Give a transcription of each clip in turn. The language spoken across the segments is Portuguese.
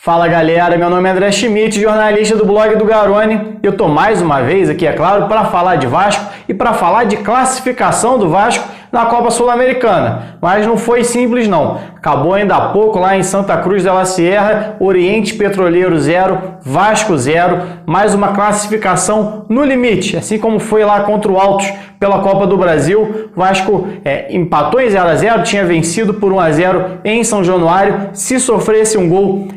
Fala galera, meu nome é André Schmidt, jornalista do blog do Garone. Eu tô mais uma vez aqui, é claro, para falar de Vasco e para falar de classificação do Vasco na Copa Sul-Americana. Mas não foi simples não. Acabou ainda há pouco lá em Santa Cruz de la Sierra, Oriente Petroleiro 0, Vasco 0, mais uma classificação no limite, assim como foi lá contra o Altos pela Copa do Brasil. O Vasco empatou em 0-0, tinha vencido por 1-0 em São Januário. Se sofresse um gol,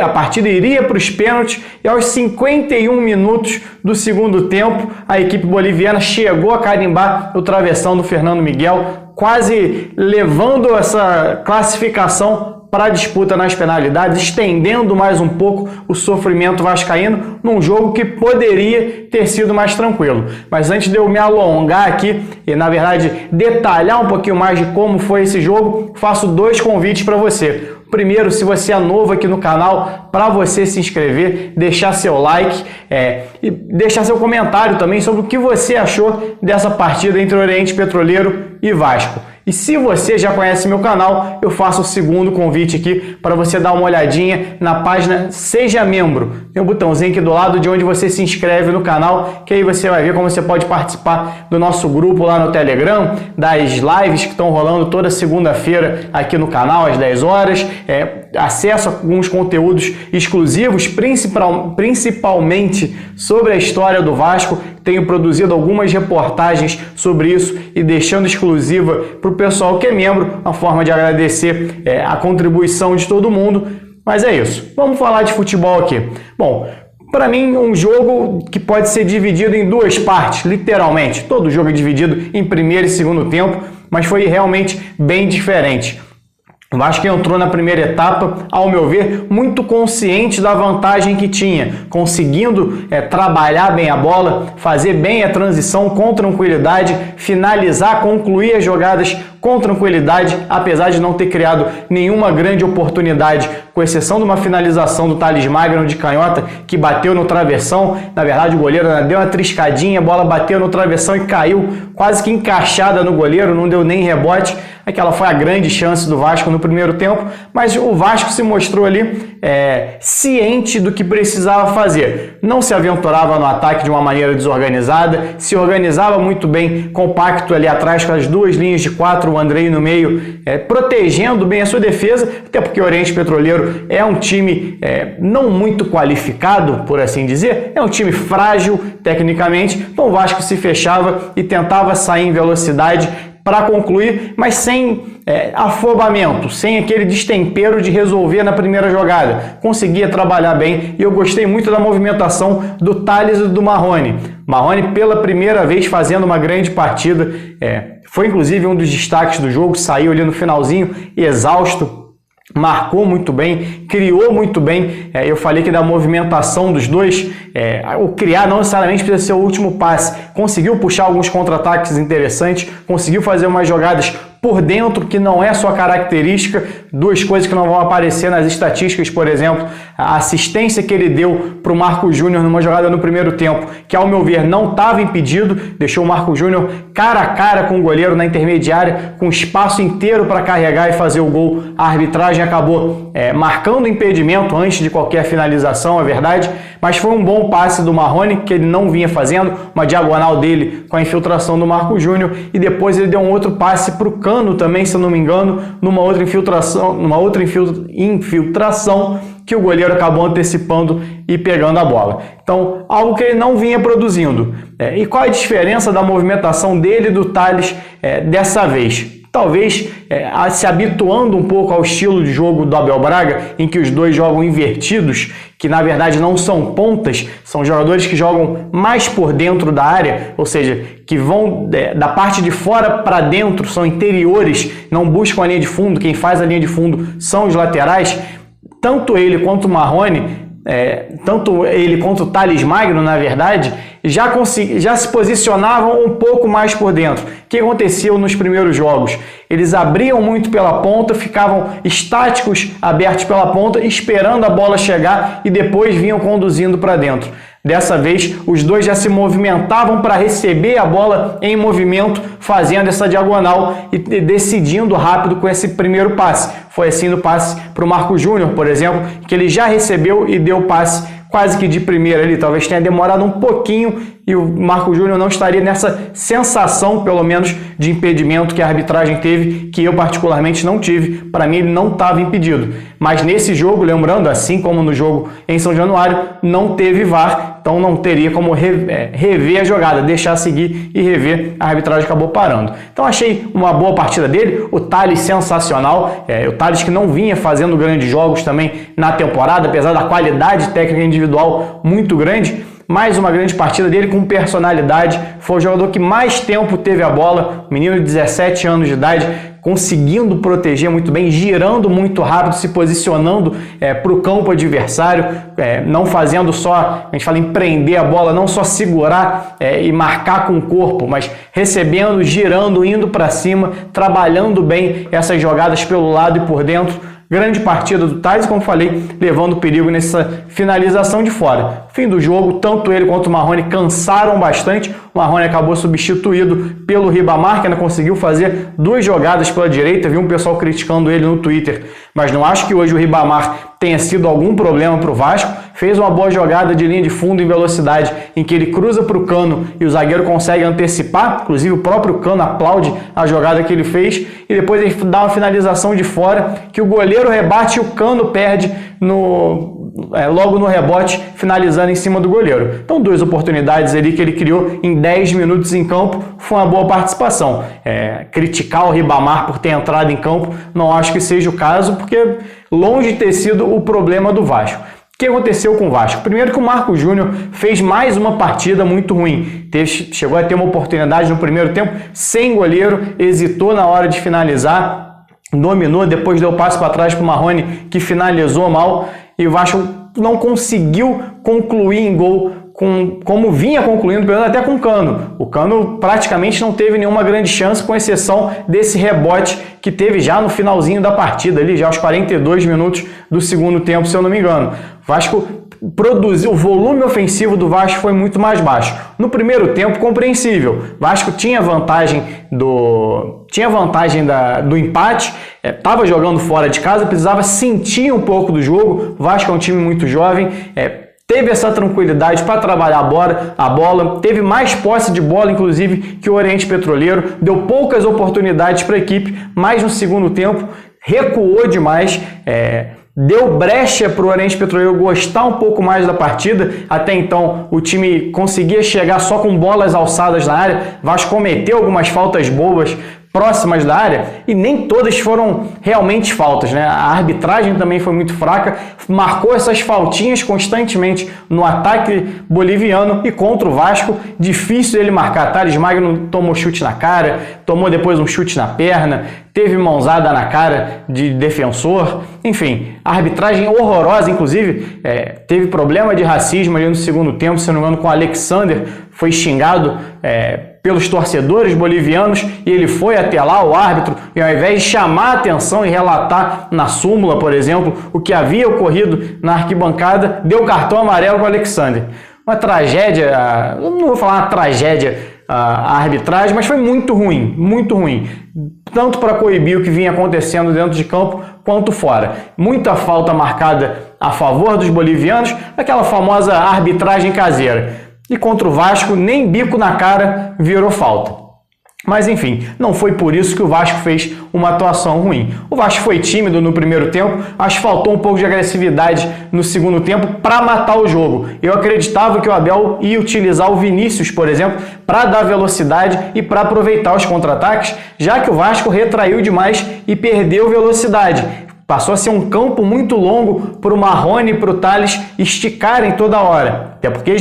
a partida iria para os pênaltis, e aos 51 minutos do segundo tempo, a equipe boliviana chegou a carimbar o travessão do Fernando Miguel, quase levando essa classificação para a disputa nas penalidades, estendendo mais um pouco o sofrimento vascaíno num jogo que poderia ter sido mais tranquilo. Mas antes de eu me alongar aqui e, na verdade, detalhar um pouquinho mais de como foi esse jogo, faço dois convites para você. Primeiro, se você é novo aqui no canal, para você se inscrever, deixar seu like e deixar seu comentário também sobre o que você achou dessa partida entre Oriente Petroleiro e Vasco. E se você já conhece meu canal, eu faço o segundo convite aqui para você dar uma olhadinha na página Seja Membro. Tem um botãozinho aqui do lado de onde você se inscreve no canal, que aí você vai ver como você pode participar do nosso grupo lá no Telegram, das lives que estão rolando toda segunda-feira aqui no canal, às 10 horas, acesso a alguns conteúdos exclusivos, principalmente sobre a história do Vasco. Tenho produzido algumas reportagens sobre isso e deixando exclusiva para o pessoal que é membro, uma forma de agradecer a contribuição de todo mundo. Mas é isso, vamos falar de futebol aqui. Bom, para mim um jogo que pode ser dividido em duas partes, literalmente. Todo jogo é dividido em primeiro e segundo tempo, mas foi realmente bem diferente. O Vasco entrou na primeira etapa, ao meu ver, muito consciente da vantagem que tinha, conseguindo trabalhar bem a bola, fazer bem a transição com tranquilidade, finalizar, concluir as jogadas com tranquilidade, apesar de não ter criado nenhuma grande oportunidade, com exceção de uma finalização do Thales Magno de canhota, que bateu no travessão. Na verdade, o goleiro deu uma triscadinha, a bola bateu no travessão e caiu quase que encaixada no goleiro, não deu nem rebote. Aquela foi a grande chance do Vasco no primeiro tempo, mas o Vasco se mostrou ali ciente do que precisava fazer. Não se aventurava no ataque de uma maneira desorganizada, se organizava muito bem, compacto ali atrás com as duas linhas de quatro, o Andrei no meio, protegendo bem a sua defesa, até porque o Oriente Petroleiro é um time não muito qualificado, por assim dizer, é um time frágil tecnicamente, então o Vasco se fechava e tentava sair em velocidade para concluir, mas sem afobamento, sem aquele destempero de resolver na primeira jogada. Conseguia trabalhar bem e eu gostei muito da movimentação do Thales e do Marrone. Marrone pela primeira vez fazendo uma grande partida, foi inclusive um dos destaques do jogo, saiu ali no finalzinho exausto, marcou muito bem, criou muito bem. Eu falei que da movimentação dos dois, o criar não necessariamente precisa ser o último passe, conseguiu puxar alguns contra-ataques interessantes, conseguiu fazer umas jogadas por dentro, que não é sua característica, duas coisas que não vão aparecer nas estatísticas, por exemplo, a assistência que ele deu para o Marco Júnior numa jogada no primeiro tempo, que ao meu ver não estava impedido, deixou o Marco Júnior cara a cara com o goleiro na intermediária, com espaço inteiro para carregar e fazer o gol. A arbitragem acabou marcando impedimento antes de qualquer finalização, é verdade, mas foi um bom passe do Marrone, que ele não vinha fazendo, uma diagonal dele com a infiltração do Marco Júnior, e depois ele deu um outro passe para o Cano também, se eu não me engano, numa outra infiltração que o goleiro acabou antecipando e pegando a bola. Então, algo que ele não vinha produzindo. E qual é a diferença da movimentação dele e do Thales dessa vez? Talvez se habituando um pouco ao estilo de jogo do Abel Braga, em que os dois jogam invertidos, que na verdade não são pontas, são jogadores que jogam mais por dentro da área, ou seja, que vão da parte de fora para dentro, são interiores, não buscam a linha de fundo, quem faz a linha de fundo são os laterais. Tanto ele quanto o Marrone, tanto ele quanto o Thales Magno, na verdade, já se posicionavam um pouco mais por dentro. O que aconteceu nos primeiros jogos? Eles abriam muito pela ponta, ficavam estáticos, abertos pela ponta, esperando a bola chegar e depois vinham conduzindo para dentro. Dessa vez, os dois já se movimentavam para receber a bola em movimento, fazendo essa diagonal e decidindo rápido com esse primeiro passe. Foi assim no passe para o Marco Júnior, por exemplo, que ele já recebeu e deu passe quase que de primeira ali. Talvez tenha demorado um pouquinho e o Marco Júnior não estaria nessa sensação, pelo menos, de impedimento que a arbitragem teve, que eu particularmente não tive. Para mim, ele não estava impedido. Mas nesse jogo, lembrando, assim como no jogo em São Januário, não teve VAR, então não teria como rever a jogada, deixar seguir e rever. A arbitragem acabou parando. Então achei uma boa partida dele, o Thales sensacional, o Thales que não vinha fazendo grandes jogos também na temporada, apesar da qualidade técnica individual muito grande. Mais uma grande partida dele com personalidade, foi o jogador que mais tempo teve a bola, menino de 17 anos de idade, conseguindo proteger muito bem, girando muito rápido, se posicionando para o campo adversário, não fazendo só, a gente fala em prender a bola, não só segurar e marcar com o corpo, mas recebendo, girando, indo para cima, trabalhando bem essas jogadas pelo lado e por dentro. Grande partida do Thales, como falei, levando perigo nessa finalização de fora. Fim do jogo, tanto ele quanto o Marrone cansaram bastante. O Marrone acabou substituído pelo Ribamar, que ainda conseguiu fazer 2 jogadas pela direita. Vi um pessoal criticando ele no Twitter, mas não acho que hoje o Ribamar tenha sido algum problema para o Vasco. Fez uma boa jogada de linha de fundo em velocidade, em que ele cruza para o Cano e o zagueiro consegue antecipar. Inclusive o próprio Cano aplaude a jogada que ele fez. E depois ele dá uma finalização de fora, que o goleiro rebate e o Cano perde logo no rebote, finalizando em cima do goleiro. Então 2 oportunidades ali que ele criou em 10 minutos em campo, foi uma boa participação. Criticar o Ribamar por ter entrado em campo, não acho que seja o caso, porque longe de ter sido o problema do Vasco. O que aconteceu com o Vasco? Primeiro que o Marco Júnior fez mais uma partida muito ruim. Chegou a ter uma oportunidade no primeiro tempo, sem goleiro, hesitou na hora de finalizar, dominou, depois deu passo para trás para o Marrone, que finalizou mal, e o Vasco não conseguiu concluir em gol como vinha concluindo, até com o Cano. O Cano praticamente não teve nenhuma grande chance, com exceção desse rebote que teve já no finalzinho da partida, ali já aos 42 minutos do segundo tempo, se eu não me engano. O volume ofensivo do Vasco foi muito mais baixo. No primeiro tempo, compreensível. O Vasco tinha vantagem do empate, estava jogando fora de casa, precisava sentir um pouco do jogo. O Vasco é um time muito jovem, teve essa tranquilidade para trabalhar a bola, teve mais posse de bola, inclusive, que o Oriente Petroleiro, deu poucas oportunidades para a equipe, mas no segundo tempo recuou demais, deu brecha para o Oriente Petroleiro gostar um pouco mais da partida. Até então o time conseguia chegar só com bolas alçadas na área, Vasco cometeu algumas faltas bobas próximas da área e nem todas foram realmente faltas, né? A arbitragem também foi muito fraca, marcou essas faltinhas constantemente no ataque boliviano, e contra o Vasco, difícil ele marcar. Thales Magno tomou chute na cara, tomou depois um chute na perna, teve mãozada na cara de defensor, enfim, a arbitragem horrorosa. Inclusive, teve problema de racismo ali no segundo tempo, se não me engano, com o Alexander, foi xingado pelos torcedores bolivianos, e ele foi até lá, o árbitro, e ao invés de chamar a atenção e relatar na súmula, por exemplo, o que havia ocorrido na arquibancada, deu cartão amarelo para o Alexander. Uma tragédia, não vou falar uma tragédia a arbitragem, mas foi muito ruim, tanto para coibir o que vinha acontecendo dentro de campo, quanto fora. Muita falta marcada a favor dos bolivianos, aquela famosa arbitragem caseira. E contra o Vasco, nem bico na cara virou falta. Mas enfim, não foi por isso que o Vasco fez uma atuação ruim. O Vasco foi tímido no primeiro tempo, acho que faltou um pouco de agressividade no segundo tempo para matar o jogo. Eu acreditava que o Abel ia utilizar o Vinícius, por exemplo, para dar velocidade e para aproveitar os contra-ataques, já que o Vasco retraiu demais e perdeu velocidade. Passou a ser um campo muito longo para o Marrone e para o Thales esticarem toda hora. Até porque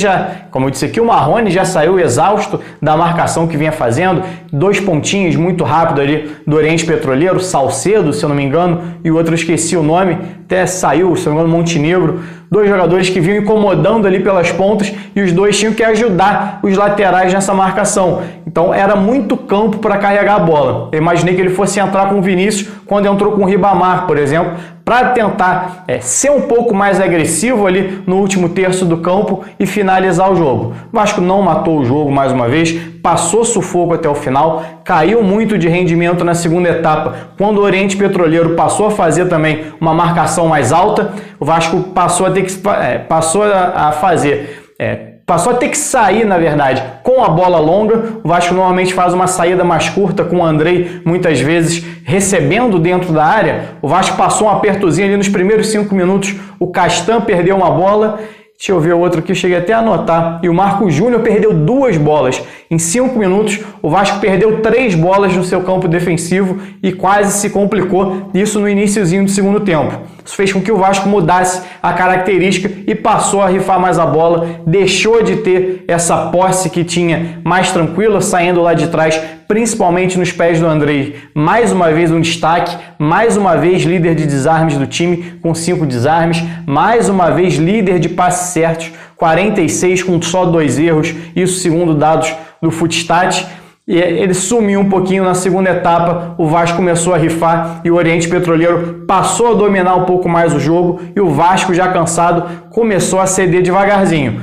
como eu disse aqui, o Marrone já saiu exausto da marcação que vinha fazendo. 2 pontinhos muito rápido ali do Oriente Petroleiro, Salcedo, se eu não me engano, e o outro eu esqueci o nome, até saiu, se eu não me engano, Montenegro. 2 jogadores que vinham incomodando ali pelas pontas, e os 2 tinham que ajudar os laterais nessa marcação. Então era muito campo para carregar a bola. Eu imaginei que ele fosse entrar com o Vinícius quando entrou com o Ribamar, por exemplo, para tentar ser um pouco mais agressivo ali no último terço do campo e finalizar o jogo. O Vasco não matou o jogo mais uma vez, passou sufoco até o final, caiu muito de rendimento na segunda etapa, quando o Oriente Petroleiro passou a fazer também uma marcação mais alta. O Vasco passou a ter que passou a ter que sair, na verdade, com a bola longa. O Vasco normalmente faz uma saída mais curta, com o Andrei muitas vezes recebendo dentro da área. O Vasco passou um apertozinho ali nos primeiros 5 minutos, o Castan perdeu uma bola. Deixa eu ver o outro aqui, eu cheguei até a anotar. E o Marco Júnior perdeu 2 bolas. Em 5 minutos, o Vasco perdeu 3 bolas no seu campo defensivo e quase se complicou. Isso no iniciozinho do segundo tempo. Isso fez com que o Vasco mudasse a característica e passou a rifar mais a bola. Deixou de ter essa posse que tinha mais tranquila, saindo lá de trás, principalmente nos pés do Andrei. Mais uma vez um destaque, mais uma vez líder de desarmes do time, com 5 desarmes, mais uma vez líder de passes certos, 46 com só 2 erros, isso segundo dados do Footstat. E ele sumiu um pouquinho na segunda etapa, o Vasco começou a rifar e o Oriente Petroleiro passou a dominar um pouco mais o jogo e o Vasco, já cansado, começou a ceder devagarzinho.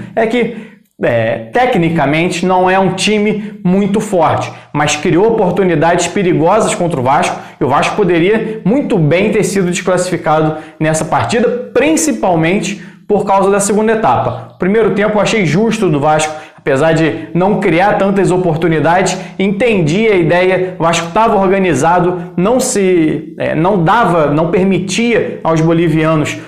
Tecnicamente não é um time muito forte, mas criou oportunidades perigosas contra o Vasco e o Vasco poderia muito bem ter sido desclassificado nessa partida, principalmente por causa da segunda etapa. O primeiro tempo eu achei justo do Vasco, apesar de não criar tantas oportunidades, entendi a ideia, o Vasco estava organizado, não permitia aos bolivianos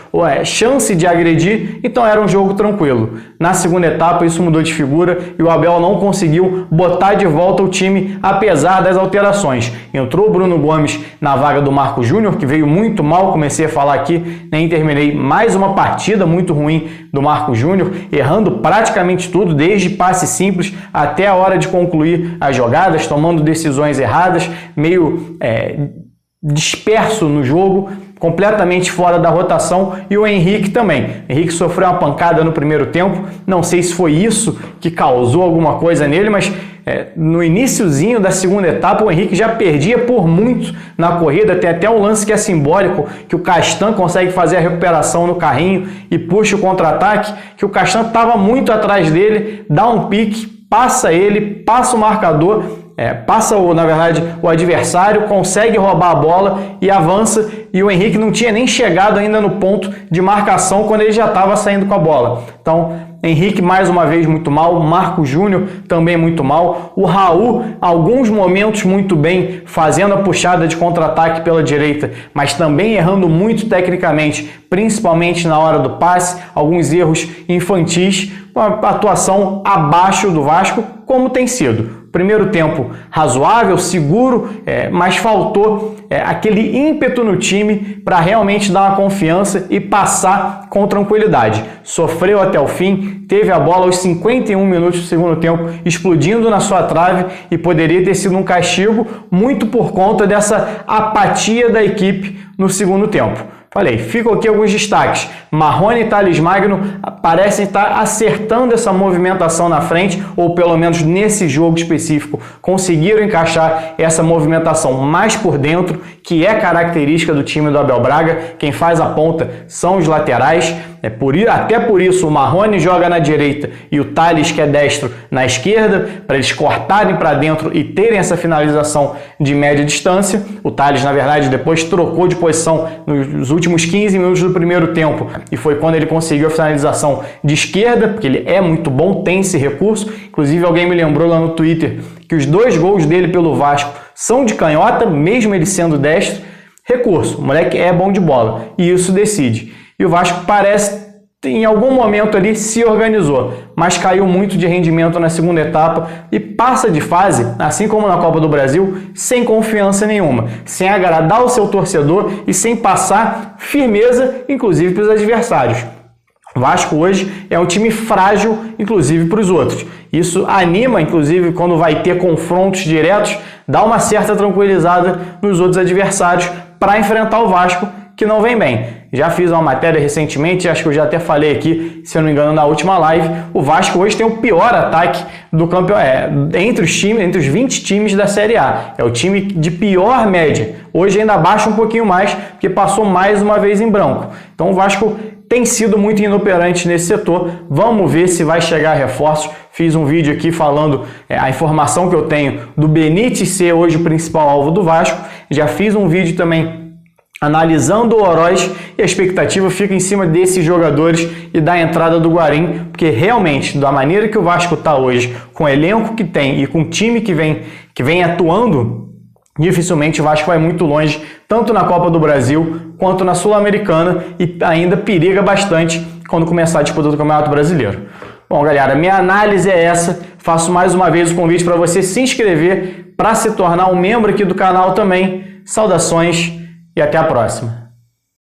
chance de agredir, então era um jogo tranquilo. Na segunda etapa isso mudou de figura e o Abel não conseguiu botar de volta o time, apesar das alterações. Entrou o Bruno Gomes na vaga do Marco Júnior, que veio muito mal, comecei a falar aqui, nem terminei, mais uma partida muito ruim do Marco Júnior, errando praticamente tudo, desde passe simples até a hora de concluir as jogadas, tomando decisões erradas, meio disperso no jogo, completamente fora da rotação. E o Henrique também. O Henrique sofreu uma pancada no primeiro tempo, não sei se foi isso que causou alguma coisa nele, mas no iniciozinho da segunda etapa o Henrique já perdia por muito na corrida. Tem até um lance que é simbólico, que o Castan consegue fazer a recuperação no carrinho e puxa o contra-ataque, que o Castan estava muito atrás dele, dá um pique, passa ele, passa o marcador, na verdade, o adversário, consegue roubar a bola e avança, e o Henrique não tinha nem chegado ainda no ponto de marcação quando ele já estava saindo com a bola. Então, Henrique mais uma vez muito mal, Marco Júnior também muito mal, o Raul alguns momentos muito bem, fazendo a puxada de contra-ataque pela direita, mas também errando muito tecnicamente, principalmente na hora do passe, alguns erros infantis, uma atuação abaixo do Vasco, como tem sido. Primeiro tempo razoável, seguro, mas faltou aquele ímpeto no time para realmente dar uma confiança e passar com tranquilidade. Sofreu até o fim, teve a bola aos 51 minutos do segundo tempo explodindo na sua trave e poderia ter sido um castigo, muito por conta dessa apatia da equipe no segundo tempo. Falei, ficam aqui alguns destaques. Marrone e Thales Magno parecem estar acertando essa movimentação na frente, ou pelo menos nesse jogo específico, conseguiram encaixar essa movimentação mais por dentro, que é característica do time do Abel Braga. Quem faz a ponta são os laterais. Até por isso o Marrone joga na direita e o Thales, que é destro, na esquerda, para eles cortarem para dentro e terem essa finalização de média distância. O Thales, na verdade, depois trocou de posição nos últimos 15 minutos do primeiro tempo e foi quando ele conseguiu a finalização de esquerda, porque ele é muito bom, tem esse recurso. Inclusive alguém me lembrou lá no Twitter que os 2 gols dele pelo Vasco são de canhota, mesmo ele sendo destro. Recurso, o moleque é bom de bola e isso decide. E o Vasco parece, em algum momento ali, se organizou, mas caiu muito de rendimento na segunda etapa e passa de fase, assim como na Copa do Brasil, sem confiança nenhuma, sem agradar o seu torcedor e sem passar firmeza, inclusive para os adversários. O Vasco hoje é um time frágil, inclusive para os outros. Isso anima, inclusive, quando vai ter confrontos diretos, dá uma certa tranquilizada nos outros adversários para enfrentar o Vasco, que não vem bem. Já fiz uma matéria recentemente, acho que eu já até falei aqui, se eu não me engano, na última live. O Vasco hoje tem o pior ataque do campeonato, entre os 20 times da Série A. É o time de pior média. Hoje ainda baixa um pouquinho mais, porque passou mais uma vez em branco. Então o Vasco tem sido muito inoperante nesse setor. Vamos ver se vai chegar reforços. Fiz um vídeo aqui falando a informação que eu tenho do Benítez ser hoje o principal alvo do Vasco. Já fiz um vídeo também analisando o Oroz e a expectativa fica em cima desses jogadores e da entrada do Guarim, porque realmente, da maneira que o Vasco está hoje, com o elenco que tem e com o time que vem atuando, dificilmente o Vasco vai muito longe, tanto na Copa do Brasil quanto na Sul-Americana, e ainda periga bastante quando começar a disputa do Campeonato Brasileiro. Bom, galera, minha análise é essa. Faço mais uma vez o convite para você se inscrever, para se tornar um membro aqui do canal também. Saudações e até a próxima.